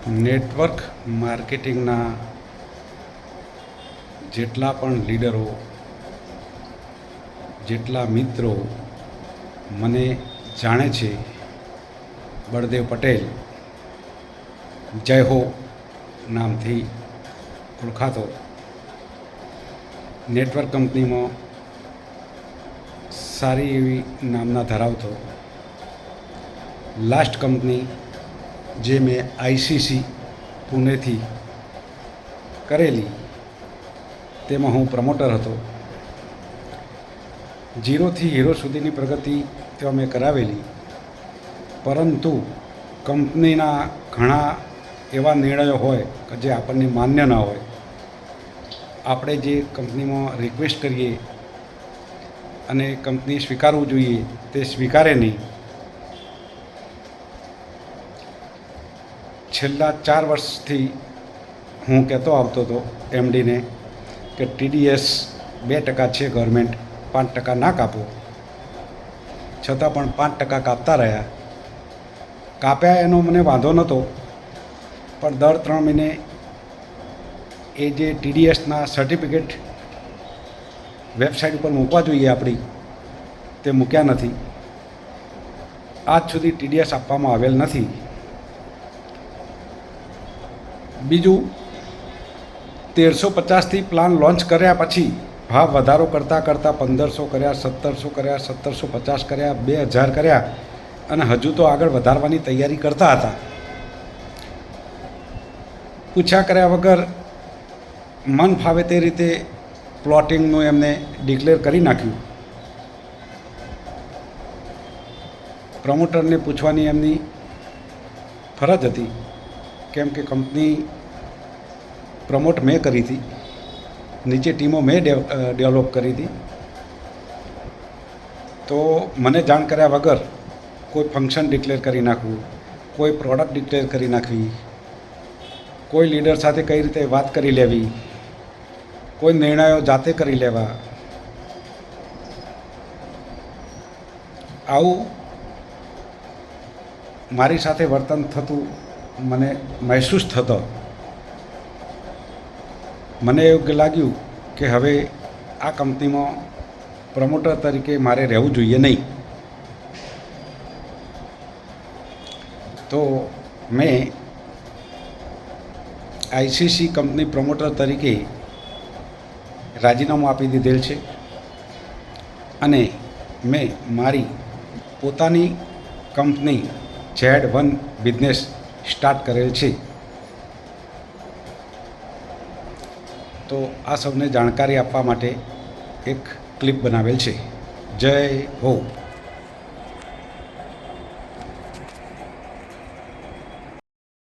Network માર્કેટિંગના જેટલા પણ લીડરો, જેટલા મિત્રો મને જાણે છે, બળદેવ પટેલ જય હો નામથી ઓળખાતો નેટવર્ક કંપનીમાં સારી એવી નામના ધરાવતો લાસ્ટ કંપની જે મેં આઈસીસી પુણેથી કરેલી તેમાં હું પ્રમોટર હતો. ઝીરોથી હીરો સુધીની પ્રગતિ તેમાં મેં કરાવેલી, પરંતુ કંપનીના ઘણા એવા નિર્ણયો હોય કે જે આપણને માન્ય ના હોય. આપણે જે કંપનીમાં રિક્વેસ્ટ કરીએ અને કંપની સ્વીકારવું જોઈએ તે સ્વીકારે નહીં. છેલ્લા 4 વર્ષથી હું કહેતો આવતો હતો એમડીને કે TDS 2% છે, ગવર્મેન્ટ 5% ના કાપો. છતાં પણ 5% કાપતા રહ્યા. કાપ્યા એનો મને વાંધો નહોતો, પણ દર 3 મહિને એ જે TDSના સર્ટિફિકેટ વેબસાઇટ ઉપર મૂકવા જોઈએ આપણી, તે મૂક્યા નથી. આજ સુધી TDS આપવામાં આવેલ નથી. બીજું, 1350થી પ્લાન લોન્ચ કર્યા પછી ભાવ વધારો કરતાં 1500 કર્યા, 1700 કર્યા, 1750 કર્યા, 2000 કર્યા અને હજુ તો આગળ વધારવાની તૈયારી કરતા હતા. પૂછ્યા કર્યા વગર મન ફાવે તે રીતે પ્લોટિંગનું એમને ડિક્લેર કરી નાખ્યું. પ્રમોટરને પૂછવાની એમની ફરજ હતી, કેમ કે કંપની પ્રમોટ મેં કરી હતી, નીચે ટીમો મેં ડેવલપ કરી હતી. તો મને જાણ કર્યા વગર કોઈ ફંક્શન ડિક્લેર કરી નાખવું, કોઈ પ્રોડક્ટ ડિક્લેર કરી નાખવી, કોઈ લીડર સાથે કઈ રીતે વાત કરી લેવી, કોઈ નિર્ણયો જાતે કરી લેવા, આવું મારી સાથે વર્તન થતું મને મહેસૂસ થતો. મને એવું લાગ્યું કે હવે આ કંપનીમાં પ્રમોટર તરીકે મારે રહેવું જોઈએ નહીં. તો મેં આઈસીસી કંપની પ્રમોટર તરીકે રાજીનામું આપી દીધેલ છે અને મેં મારી પોતાની કંપની Z1 બિઝનેસ સ્ટાર્ટ કરેલ છે. તો આ સૌને જાણકારી આપવા માટે એક ક્લિપ બનાવેલ છે. જય હો.